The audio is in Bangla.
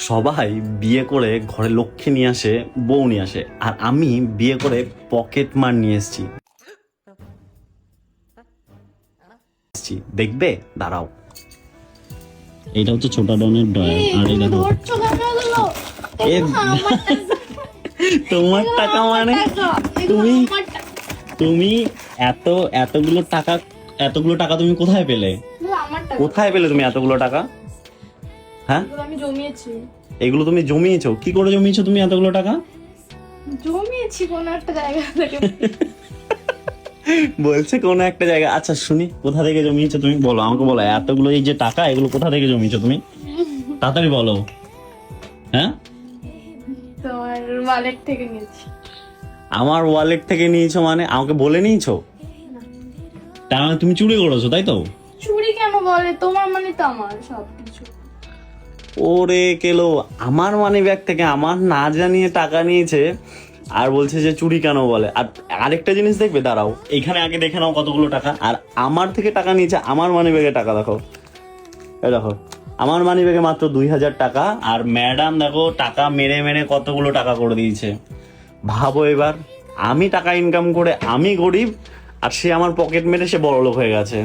সবাই বিয়ে করে ঘরে লক্ষ্মী নিয়ে আসে, বউ নিয়ে আসে, আর আমি বিয়ে করে পকেট মার নিয়ে এসেছি। দেখবে, দাঁড়াও। এটা হচ্ছে ছোট ডনের ড্রয়ার, আর এটা তোমার টাকা মানে তুমি তুমি এতগুলো টাকা তুমি কোথায় পেলে? কোথায় পেলে তুমি এতগুলো টাকা? হ্যাঁ, আমি জমিয়েছি। এগুলো তুমি জমিয়েছো? কি করে জমিয়েছো তুমি এতগুলো টাকা? জমিয়েছি কোন একটা জায়গা থেকে। বলছে কোন একটা জায়গা। আচ্ছা শুনি, কোথা থেকে জমিয়েছো তুমি? বলো আমাকে, বলো এতগুলো এই যে টাকা, এগুলো কোথা থেকে জমিয়েছো তুমি? তাড়াতাড়ি বলো। হ্যাঁ, তোমার ওয়ালেট থেকে নিয়েছি। আমার ওয়ালেট থেকে নিয়েছো মানে আমাকে বলে নিয়েছো? তার মানে তুমি চুরি করেছো, তাই তো? চুরি কেন বলে? তোমার মানে তো আমার সবকিছু। ওরে কেলো, আমার মানি ব্যাগ থেকে আমার না জানিয়ে টাকা নিয়েছে, আর বলছে যে চুরি কেন বলে। আর আরেকটা জিনিস দেখবে, দাঁড়াও, এখানে আগে দেখে নাও কতগুলো টাকা। আর আমার থেকে টাকা নিয়েছে, আমার মানি ব্যাগে টাকা দেখো, এই দেখো, আমার মানি ব্যাগে মাত্র 2000 টাকা। আর ম্যাডাম দেখো টাকা মেরে মেরে কতগুলো টাকা করে দিয়েছে। ভাবো এবার, আমি টাকা ইনকাম করে আমি গরিব, আর সে আমার পকেট মেরে সে বড়লোক হয়ে গেছে।